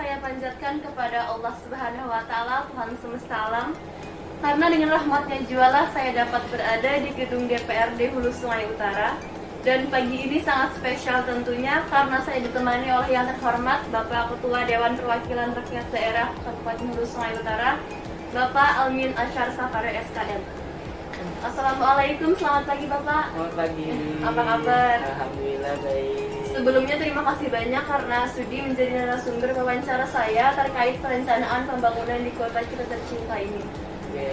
saya panjatkan kepada Allah Subhanahu wa Ta'ala, Tuhan semesta alam, karena dengan rahmatnya jualah saya dapat berada di gedung DPRD Hulu Sungai Utara. Dan pagi ini sangat spesial tentunya karena saya ditemani oleh yang terhormat Bapak Ketua Dewan Perwakilan Rakyat Daerah Kabupaten Hulu Sungai Utara, Bapak Almin Ashar Safari SKM. Assalamualaikum, selamat pagi Bapak. Selamat pagi. Apa kabar? Alhamdulillah baik. Sebelumnya terima kasih banyak karena sudi menjadi narasumber wawancara saya terkait perencanaan pembangunan di kota kita tercinta ini. Oke.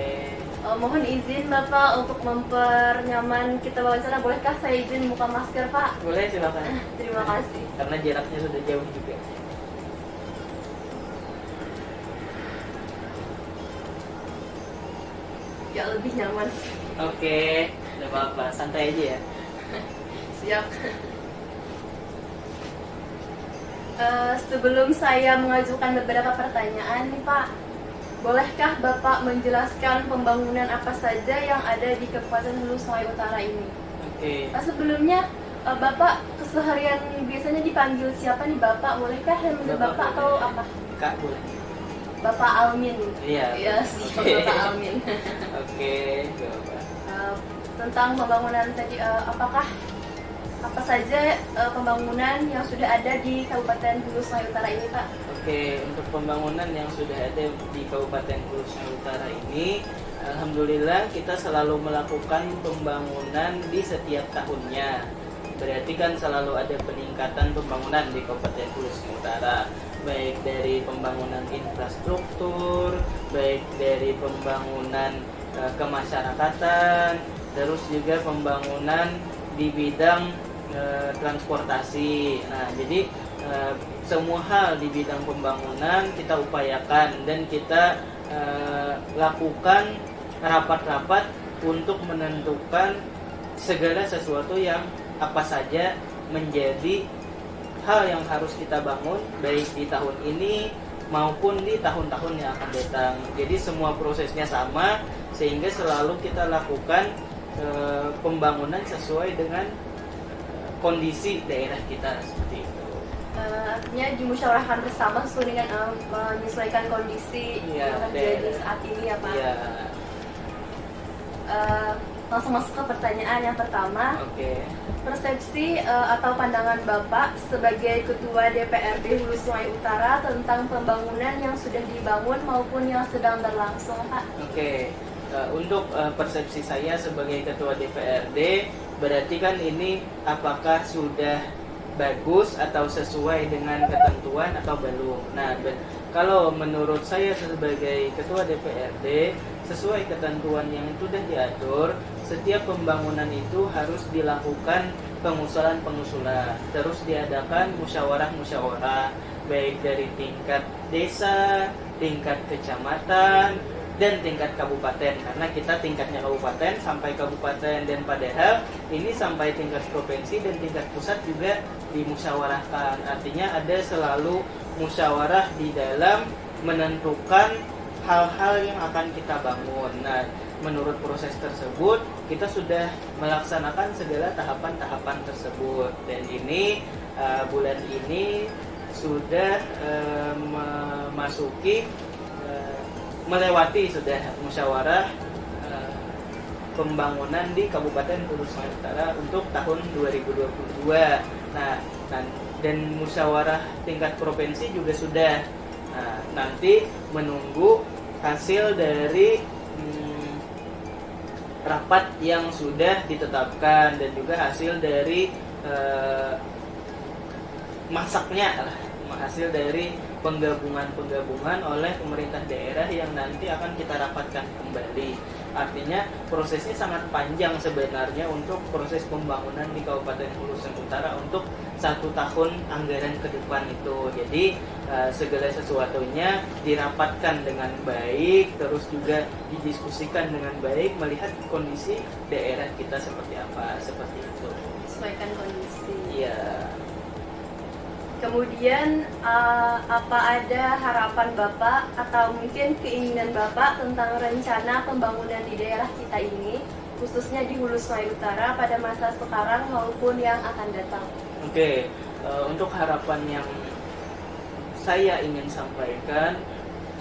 Mohon izin Bapak untuk mempernyaman kita wawancara, bolehkah saya izin buka masker Pak? Boleh silakan. Terima kasih. Karena jaraknya sudah jauh juga. Ya lebih nyaman. Oke, tidak apa-apa, santai aja ya. Siap. Sebelum saya mengajukan beberapa pertanyaan nih Pak, bolehkah Bapak menjelaskan pembangunan apa saja yang ada di Kabupaten Hulu Sungai Utara ini? Oke. Sebelumnya Bapak keseharian biasanya dipanggil siapa nih Bapak? Bolehkah yang manggil Bapak atau boleh. apa? Kak boleh. Bapak Almin. Iya. Iya, siap Oke. Bapak Almin. Oke, gak apa. Tentang pembangunan tadi, apakah apa saja pembangunan yang sudah ada di Kabupaten Hulu Sungai Utara ini Pak? Oke, untuk pembangunan yang sudah ada di Kabupaten Hulu Sungai Utara ini, alhamdulillah kita selalu melakukan pembangunan di setiap tahunnya. Berarti kan selalu ada peningkatan pembangunan di Kabupaten Hulu Sungai Utara, baik dari pembangunan infrastruktur, baik dari pembangunan kemasyarakatan, terus juga pembangunan di bidang transportasi. Nah, jadi semua hal di bidang pembangunan kita upayakan dan kita lakukan rapat-rapat untuk menentukan segala sesuatu yang apa saja menjadi hal yang harus kita bangun baik di tahun ini maupun di tahun-tahun yang akan datang. Jadi semua prosesnya sama sehingga selalu kita lakukan pembangunan sesuai dengan kondisi daerah kita seperti itu. Artinya dimusyawarahkan bersama sesuai dengan menyesuaikan kondisi yang terjadi saat ini ya Pak. Iya. Langsung masuk ke pertanyaan yang pertama. Oke. Persepsi atau pandangan Bapak sebagai Ketua DPRD Hulu Sungai Utara tentang pembangunan yang sudah dibangun maupun yang sedang berlangsung Pak. Oke. Untuk persepsi saya sebagai Ketua DPRD, berarti kan ini apakah sudah bagus atau sesuai dengan ketentuan atau belum. Nah, kalau menurut saya sebagai Ketua DPRD, sesuai ketentuan yang sudah diatur, setiap pembangunan itu harus dilakukan pengusulan-pengusulan, terus diadakan musyawarah-musyawarah, baik dari tingkat desa, tingkat kecamatan, dan tingkat kabupaten, karena kita tingkatnya kabupaten sampai kabupaten, dan padahal ini sampai tingkat provinsi dan tingkat pusat juga dimusyawarahkan. Artinya ada selalu musyawarah di dalam menentukan hal-hal yang akan kita bangun. Nah, menurut proses tersebut kita sudah melaksanakan segala tahapan-tahapan tersebut, dan ini bulan ini sudah memasuki melewati sudah musyawarah pembangunan di Kabupaten Hulu Sungai Utara untuk tahun 2022. Nah, dan musyawarah tingkat provinsi juga sudah. Nah, nanti menunggu hasil dari rapat yang sudah ditetapkan dan juga hasil dari masaknya, hasil dari penggabungan oleh pemerintah daerah yang nanti akan kita rapatkan kembali. Artinya prosesnya sangat panjang sebenarnya untuk proses pembangunan di Kabupaten Hulu Sungai Utara untuk 1 tahun anggaran ke depan itu. Jadi segala sesuatunya dirapatkan dengan baik, terus juga didiskusikan dengan baik, melihat kondisi daerah kita seperti apa, seperti itu. Sesuaikan kondisi. Iya. Kemudian apa ada harapan Bapak atau mungkin keinginan Bapak tentang rencana pembangunan di daerah kita ini, khususnya di Hulu Sungai Utara pada masa sekarang maupun yang akan datang? Oke, untuk harapan yang saya ingin sampaikan,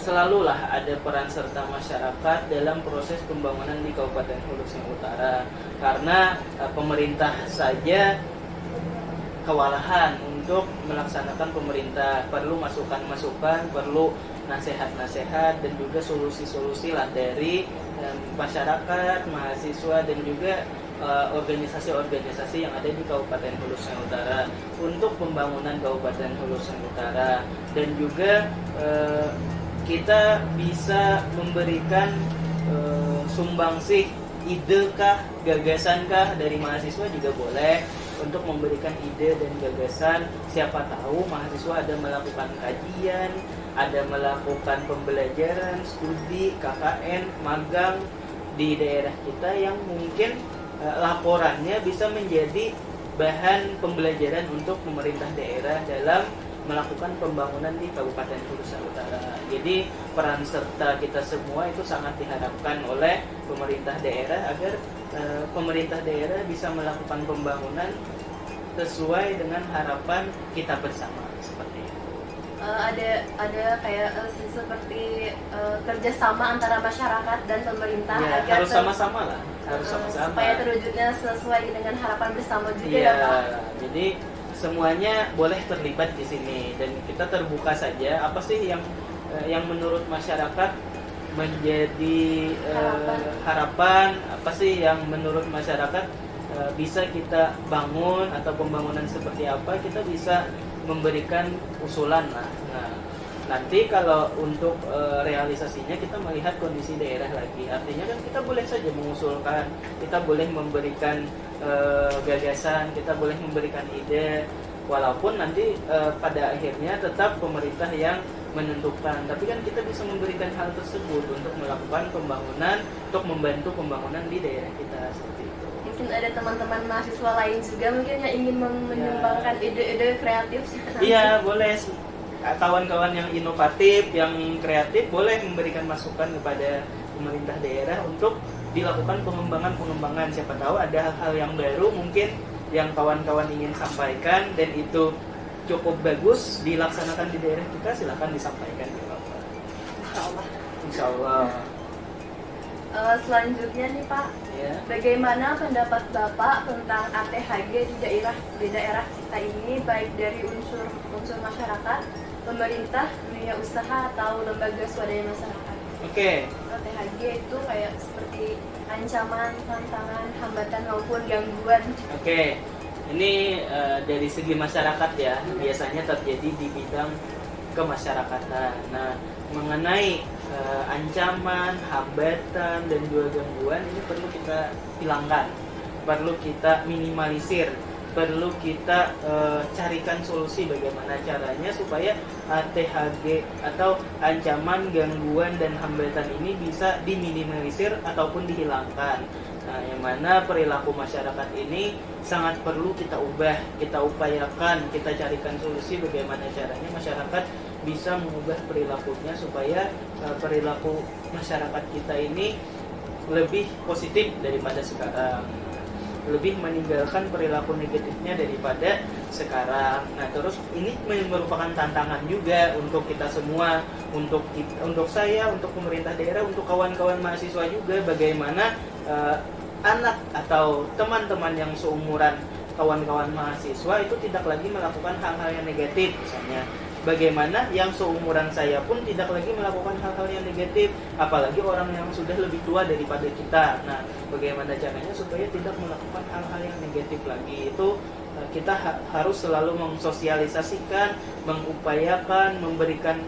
selalulah ada peran serta masyarakat dalam proses pembangunan di Kabupaten Hulu Sungai Utara. Karena pemerintah saja kewalahan untuk melaksanakan pemerintah, perlu masukan-masukan, perlu nasihat-nasihat dan juga solusi-solusi lah dari masyarakat, mahasiswa dan juga organisasi-organisasi yang ada di Kabupaten Hulu Sungai Utara untuk pembangunan Kabupaten Hulu Sungai Utara. Dan juga kita bisa memberikan sumbangsih ide kah, gagasan kah dari mahasiswa juga boleh untuk memberikan ide dan gagasan. Siapa tahu mahasiswa ada melakukan kajian, ada melakukan pembelajaran, studi, KKN, magang di daerah kita yang mungkin laporannya bisa menjadi bahan pembelajaran untuk pemerintah daerah dalam melakukan pembangunan di Kabupaten Hulu Sungai Utara. Jadi peran serta kita semua itu sangat diharapkan oleh pemerintah daerah agar pemerintah daerah bisa melakukan pembangunan sesuai dengan harapan kita bersama, seperti itu. Ada kayak seperti kerjasama antara masyarakat dan pemerintah Ya, agar harus sama-sama lah, harus sama-sama supaya terwujudnya sesuai dengan harapan bersama juga ya, ya Pak. jadi semuanya boleh terlibat di sini dan kita terbuka saja apa sih yang menurut masyarakat menjadi harapan, apa sih yang menurut masyarakat bisa kita bangun atau pembangunan seperti apa, kita bisa memberikan usulan lah. Nah, nanti kalau untuk realisasinya kita melihat kondisi daerah lagi. Artinya kan kita boleh saja mengusulkan, kita boleh memberikan gagasan, kita boleh memberikan ide, walaupun nanti pada akhirnya tetap pemerintah yang menentukan. Tapi kan kita bisa memberikan hal tersebut untuk melakukan pembangunan, untuk membantu pembangunan di daerah kita, seperti itu. Mungkin ada teman-teman mahasiswa lain juga mungkin yang ingin menyumbangkan ide-ide kreatif. Iya, boleh. Kawan-kawan yang inovatif, yang kreatif boleh memberikan masukan kepada pemerintah daerah untuk dilakukan pengembangan-pengembangan. Siapa tahu ada hal-hal yang baru mungkin yang kawan-kawan ingin sampaikan dan itu cukup bagus dilaksanakan di daerah kita, silakan disampaikan ya Bapak. Insyaallah. Insyaallah. Selanjutnya nih Pak, Ya. bagaimana pendapat Bapak tentang ATHG di daerah kita ini, baik dari unsur masyarakat, pemerintah, dunia usaha atau lembaga swadaya masyarakat? Oke. ATHG itu kayak seperti ancaman, tantangan, hambatan maupun gangguan. Oke. Ini dari segi masyarakat ya, biasanya terjadi di bidang kemasyarakatan. Nah, mengenai ancaman, hambatan dan juga gangguan ini perlu kita hilangkan, perlu kita minimalisir, perlu kita carikan solusi bagaimana caranya supaya ATHG atau ancaman, gangguan dan hambatan ini bisa diminimalisir ataupun dihilangkan. Nah, yang mana perilaku masyarakat ini sangat perlu kita ubah, kita upayakan, kita carikan solusi bagaimana caranya masyarakat bisa mengubah perilakunya supaya perilaku masyarakat kita ini lebih positif daripada sekarang, lebih meninggalkan perilaku negatifnya daripada sekarang. Nah, terus ini merupakan tantangan juga untuk kita semua, untuk saya, untuk pemerintah daerah, untuk kawan-kawan mahasiswa juga, bagaimana anak atau teman-teman yang seumuran kawan-kawan mahasiswa itu tidak lagi melakukan hal-hal yang negatif. Misalnya bagaimana yang seumuran saya pun tidak lagi melakukan hal-hal yang negatif, apalagi orang yang sudah lebih tua daripada kita. Nah, bagaimana caranya supaya tidak melakukan hal-hal yang negatif lagi? Itu kita harus selalu mensosialisasikan, mengupayakan, memberikan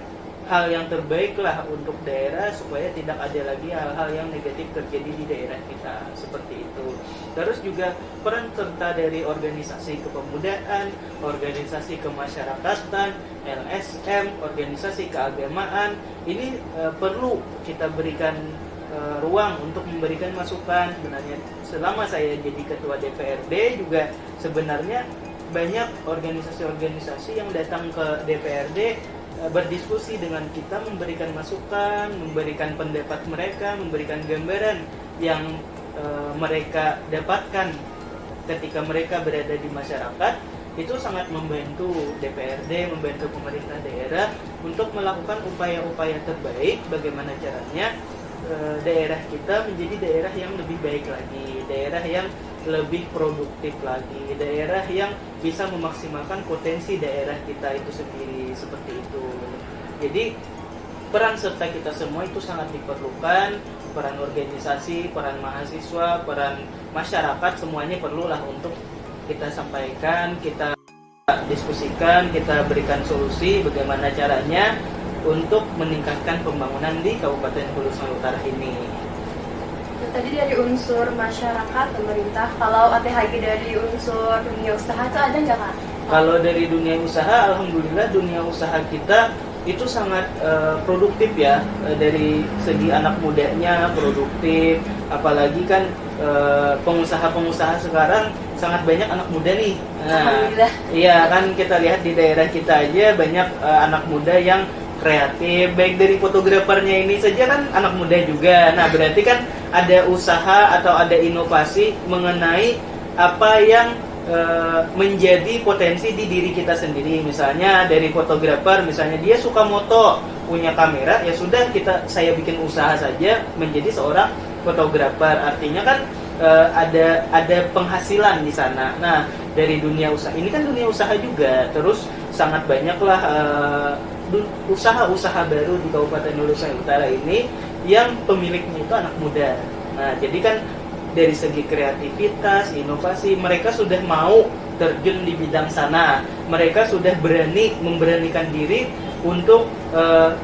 hal yang terbaik lah untuk daerah supaya tidak ada lagi hal-hal yang negatif terjadi di daerah kita, seperti itu. Terus juga peran serta dari organisasi kepemudaan, organisasi kemasyarakatan, LSM, organisasi keagamaan, ini perlu kita berikan ruang untuk memberikan masukan. Sebenarnya selama saya jadi ketua DPRD juga sebenarnya banyak organisasi-organisasi yang datang ke DPRD berdiskusi dengan kita, memberikan masukan, memberikan pendapat mereka, memberikan gambaran yang mereka dapatkan ketika mereka berada di masyarakat, itu sangat membantu DPRD, membantu pemerintah daerah untuk melakukan upaya-upaya terbaik bagaimana caranya daerah kita menjadi daerah yang lebih baik lagi, daerah yang lebih produktif lagi, daerah yang bisa memaksimalkan potensi daerah kita itu sendiri, seperti itu. Jadi peran serta kita semua itu sangat diperlukan, peran organisasi, peran mahasiswa, peran masyarakat, semuanya perlulah untuk kita sampaikan, kita diskusikan, kita berikan solusi bagaimana caranya untuk meningkatkan pembangunan di Kabupaten Hulu Sungai Utara ini. Tadi dari unsur masyarakat, pemerintah, kalau ATHG dari unsur dunia usaha itu ada nggak Kak? Kalau dari dunia usaha, alhamdulillah dunia usaha kita itu sangat produktif ya, dari segi anak mudanya produktif, apalagi kan pengusaha-pengusaha sekarang sangat banyak anak muda nih. Nah, iya kan kita lihat di daerah kita aja banyak anak muda yang kreatif, baik dari fotografernya ini saja kan anak muda juga. Nah, berarti kan ada usaha atau ada inovasi mengenai apa yang menjadi potensi di diri kita sendiri. Misalnya dari fotografer, misalnya dia suka moto, punya kamera, ya sudah saya bikin usaha saja menjadi seorang fotografer. Artinya kan ada penghasilan di sana. Nah, dari dunia usaha ini kan dunia usaha juga. Terus sangat banyaklah usaha-usaha baru di Kabupaten Hulu Sungai Utara ini yang pemiliknya itu anak muda. Nah, jadi kan dari segi kreativitas, inovasi, mereka sudah mau terjun di bidang sana. Mereka sudah memberanikan diri untuk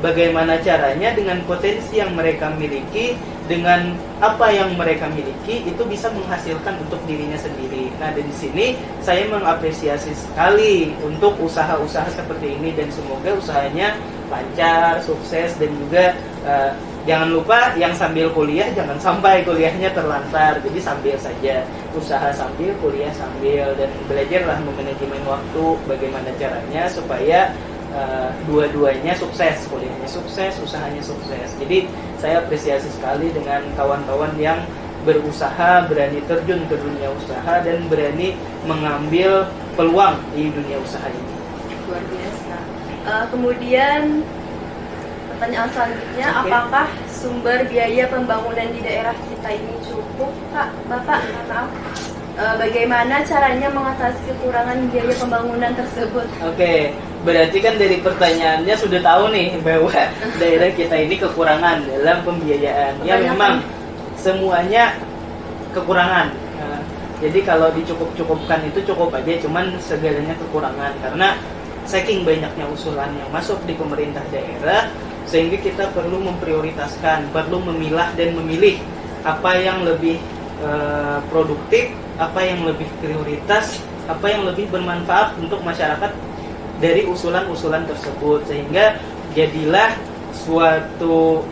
bagaimana caranya dengan potensi yang mereka miliki, dengan apa yang mereka miliki itu bisa menghasilkan untuk dirinya sendiri. Nah, dari sini saya mengapresiasi sekali untuk usaha-usaha seperti ini dan semoga usahanya lancar, sukses, dan juga jangan lupa yang sambil kuliah jangan sampai kuliahnya terlantar. Jadi sambil saja, usaha sambil, kuliah sambil, dan belajarlah memanajemen waktu bagaimana caranya supaya dua-duanya sukses, kuliahnya sukses, usahanya sukses. Jadi saya apresiasi sekali dengan kawan-kawan yang berusaha, berani terjun ke dunia usaha dan berani mengambil peluang di dunia usaha ini. Luar biasa. Kemudian pertanyaan selanjutnya, apakah sumber biaya pembangunan di daerah kita ini cukup, Kak? Bapak, maaf. Bagaimana caranya mengatasi kekurangan biaya pembangunan tersebut? Oke, berarti kan dari pertanyaannya sudah tahu nih bahwa daerah kita ini kekurangan dalam pembiayaan. Ya memang semuanya kekurangan. Jadi kalau dicukup-cukupkan itu cukup aja, cuman segalanya kekurangan karena saking banyaknya usulan yang masuk di pemerintah daerah, sehingga kita perlu memprioritaskan, perlu memilah dan memilih apa yang lebih produktif, apa yang lebih prioritas, apa yang lebih bermanfaat untuk masyarakat dari usulan-usulan tersebut, sehingga jadilah suatu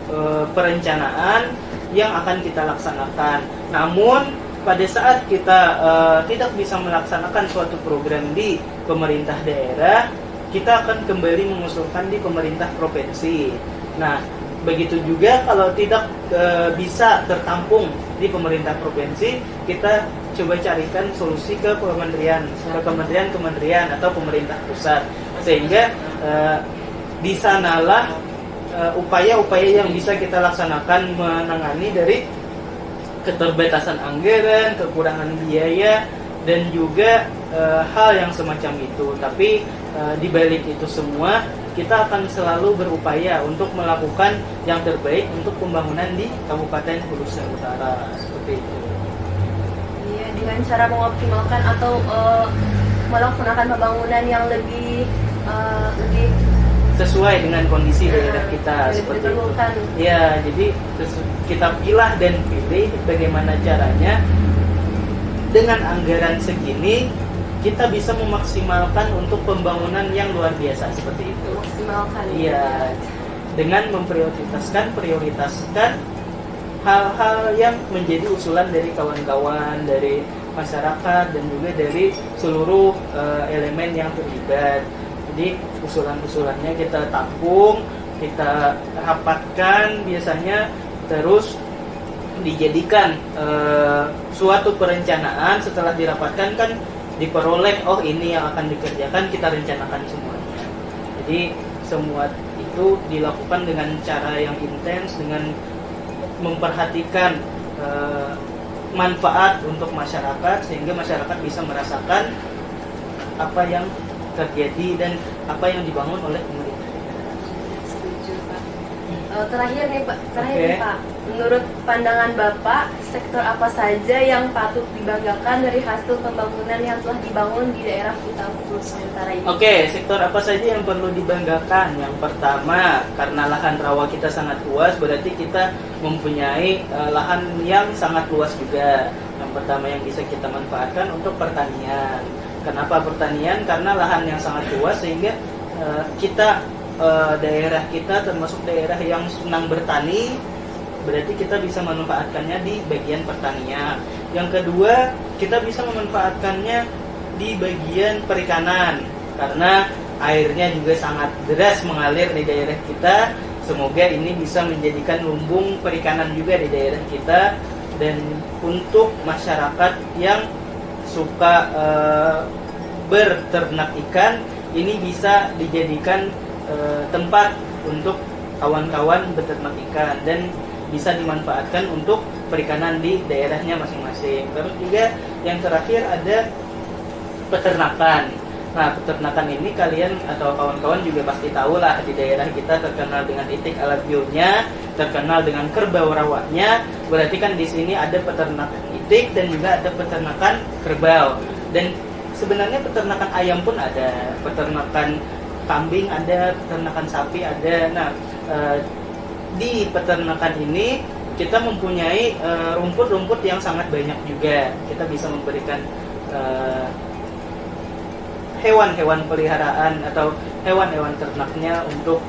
perencanaan yang akan kita laksanakan. Namun pada saat kita tidak bisa melaksanakan suatu program di pemerintah daerah, kita akan kembali mengusulkan di pemerintah provinsi. Nah, begitu juga kalau tidak bisa tertampung di pemerintah provinsi, kita coba carikan solusi ke kementerian atau pemerintah pusat, sehingga di sanalah upaya-upaya yang bisa kita laksanakan menangani dari keterbatasan anggaran, kekurangan biaya, dan juga hal yang semacam itu. Tapi di balik itu semua, kita akan selalu berupaya untuk melakukan yang terbaik untuk pembangunan di Kabupaten Hulu Sungai Utara, seperti itu. Iya, dengan cara mengoptimalkan atau melaksanakan pembangunan yang lebih sesuai dengan kondisi daerah kita, seperti itu. Ya, jadi kita pilih dan pilih bagaimana caranya dengan anggaran segini kita bisa memaksimalkan untuk pembangunan yang luar biasa, seperti itu. Maksimalkan. Iya, dengan prioritaskan hal-hal yang menjadi usulan dari kawan-kawan, dari masyarakat, dan juga dari seluruh elemen yang terlibat. Jadi usulan-usulannya kita tampung, kita rapatkan biasanya, terus dijadikan suatu perencanaan. Setelah dirapatkan kan diperoleh, oh ini yang akan dikerjakan, kita rencanakan semuanya. Jadi semua itu dilakukan dengan cara yang intens, dengan memperhatikan manfaat untuk masyarakat, sehingga masyarakat bisa merasakan apa yang terjadi dan apa yang dibangun oleh pemerintah. Setuju, Pak. Terakhir nih Oke. Pak, menurut pandangan Bapak, sektor apa saja yang patut dibanggakan dari hasil pembangunan yang telah dibangun di daerah kita Hulusungai Utara ini? Oke, sektor apa saja yang perlu dibanggakan? Yang pertama, karena lahan rawa kita sangat luas, berarti kita mempunyai lahan yang sangat luas juga. Yang pertama yang bisa kita manfaatkan untuk pertanian. Kenapa pertanian? Karena lahan yang sangat luas, sehingga daerah kita termasuk daerah yang senang bertani, berarti kita bisa memanfaatkannya di bagian pertanian. Yang kedua, kita bisa memanfaatkannya di bagian perikanan, karena airnya juga sangat deras mengalir di daerah kita. Semoga ini bisa menjadikan lumbung perikanan juga di daerah kita. Dan untuk masyarakat yang suka berternak ikan, ini bisa dijadikan tempat untuk kawan-kawan beternak ikan dan bisa dimanfaatkan untuk perikanan di daerahnya masing-masing. Terus juga yang terakhir ada peternakan. Nah, peternakan ini kalian atau kawan-kawan juga pasti tahu lah, di daerah kita terkenal dengan itik alabionya, terkenal dengan kerbau rawaknya. Berarti kan di sini ada peternakan itik dan juga ada peternakan kerbau. Dan sebenarnya peternakan ayam pun ada, peternakan kambing ada, peternakan sapi ada. Nah, di peternakan ini kita mempunyai rumput-rumput yang sangat banyak juga. Kita bisa memberikan hewan-hewan peliharaan atau hewan-hewan ternaknya untuk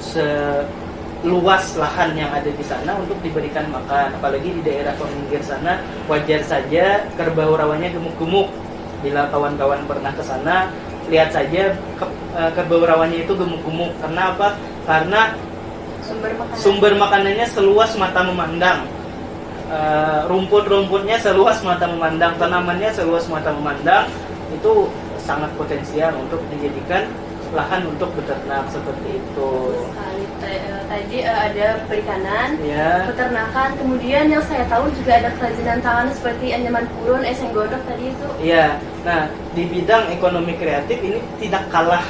seluas lahan yang ada di sana untuk diberikan makan. Apalagi di daerah pinggir sana, wajar saja kerbau rawanya gemuk-gemuk. Bila kawan-kawan pernah ke sana, lihat saja kerbau rawanya itu gemuk-gemuk. Karena apa? Karena sumber makanannya seluas mata memandang. Rumput-rumputnya seluas mata memandang, tanamannya seluas mata memandang. Itu sangat potensial untuk dijadikan lahan untuk beternak seperti itu. Tadi ada perikanan, Ya. peternakan, kemudian yang saya tahu juga ada kerajinan tangan seperti anyaman purun, eceng gondok tadi itu. Iya. Nah, di bidang ekonomi kreatif ini tidak kalah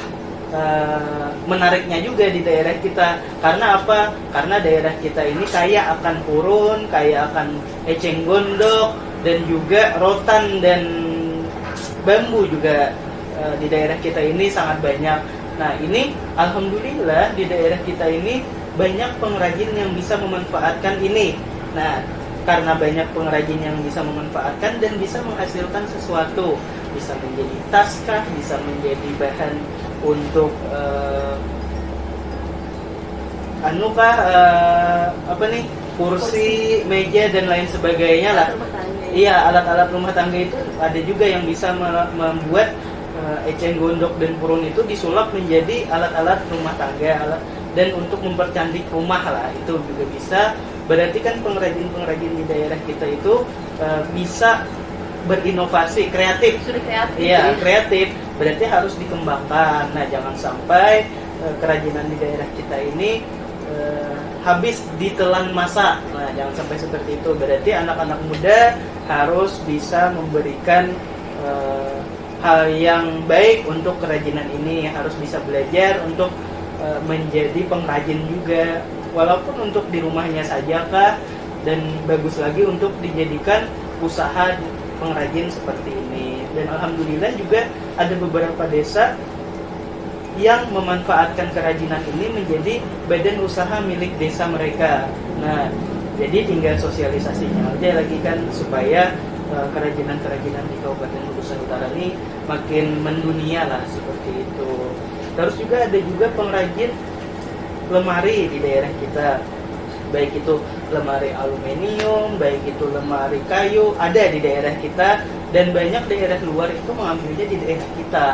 menariknya juga di daerah kita. Karena apa? Karena daerah kita ini kaya akan purun, kaya akan eceng gondok, dan juga rotan dan bambu juga. Di daerah kita ini sangat banyak. Nah, ini alhamdulillah di daerah kita ini banyak pengrajin yang bisa memanfaatkan ini. Nah, karena banyak pengrajin yang bisa memanfaatkan dan bisa menghasilkan sesuatu, bisa menjadi tas kah, bisa menjadi bahan untuk kursi, meja dan lain sebagainya lah. Iya, alat-alat rumah tangga itu ada juga yang bisa membuat eceng gondok dan purun itu disulap menjadi alat-alat rumah tangga, dan untuk mempercantik rumah lah, itu juga bisa. Berarti kan pengrajin-pengrajin di daerah kita itu bisa berinovasi, kreatif. Iya, kreatif. Berarti harus dikembangkan. Nah, jangan sampai kerajinan di daerah kita ini habis ditelan masa. Nah, jangan sampai seperti itu. Berarti anak-anak muda harus bisa memberikan hal yang baik untuk kerajinan ini, harus bisa belajar untuk menjadi pengrajin juga, walaupun untuk di rumahnya saja kah, dan bagus lagi untuk dijadikan usaha pengrajin seperti ini. Dan alhamdulillah juga ada beberapa desa yang memanfaatkan kerajinan ini menjadi badan usaha milik desa mereka. Nah, jadi tinggal sosialisasinya aja lagi kan, supaya kerajinan-kerajinan di Kabupaten Hulusungai Utara ini makin mendunia lah, seperti itu. Terus juga ada juga pengrajin lemari di daerah kita, baik itu lemari aluminium, baik itu lemari kayu, ada di daerah kita, dan banyak daerah luar itu mengambilnya di daerah kita.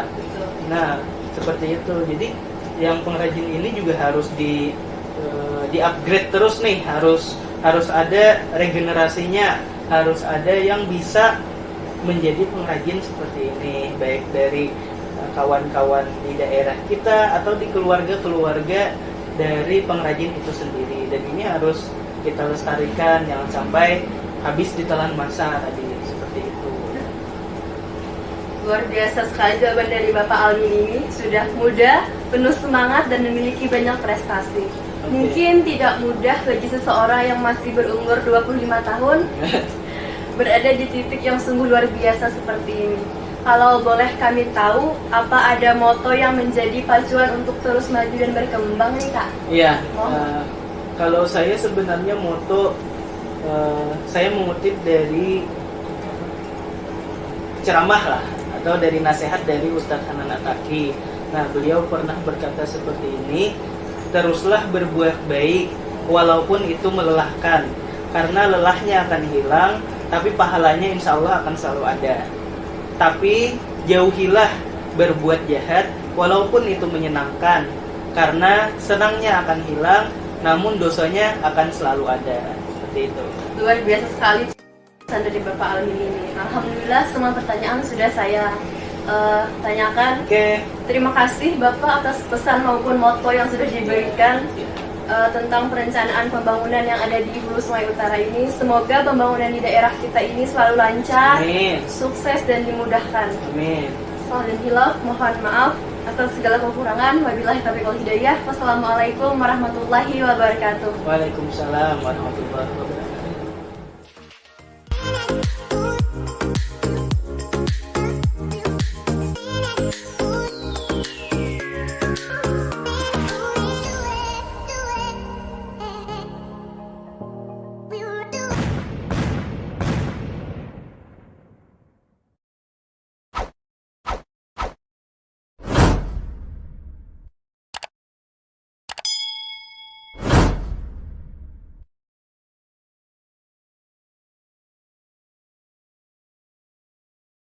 Nah, seperti itu. Jadi yang pengrajin ini juga harus di upgrade terus nih, harus ada regenerasinya, harus ada yang bisa menjadi pengrajin seperti ini, baik dari kawan-kawan di daerah kita atau di keluarga-keluarga dari pengrajin itu sendiri. Dan ini harus kita lestarikan, jangan sampai habis ditelan masa tadi, seperti itu. Luar biasa sekali jawaban dari Bapak Almin ini. Sudah muda, penuh semangat, dan memiliki banyak prestasi. Mungkin tidak mudah bagi seseorang yang masih berumur 25 tahun berada di titik yang sungguh luar biasa seperti ini. Kalau boleh kami tahu, apa ada moto yang menjadi pacuan untuk terus maju dan berkembang nih Kak? Iya, kalau saya sebenarnya moto, saya mengutip dari ceramah lah, atau dari nasihat dari Ustadz Hanan Attaqi. Nah, beliau pernah berkata seperti ini, teruslah berbuat baik walaupun itu melelahkan, karena lelahnya akan hilang, tapi pahalanya insya Allah akan selalu ada. Tapi jauhilah berbuat jahat walaupun itu menyenangkan, karena senangnya akan hilang, namun dosanya akan selalu ada. Seperti itu. Luar biasa sekali pesan dari Bapak Almin ini. Alhamdulillah semua pertanyaan sudah saya tanyakan. Oke. Terima kasih Bapak atas pesan maupun moto yang sudah diberikan tentang perencanaan pembangunan yang ada di Hulu Sungai Utara ini. Semoga pembangunan di daerah kita ini selalu lancar, Amin. sukses, dan dimudahkan. Amin. Salah dan hilaf, mohon maaf atas segala kekurangan. Wabillahi taufiq wal hidayah. Wassalamualaikum warahmatullahi wabarakatuh. Waalaikumsalam warahmatullahi wabarakatuh.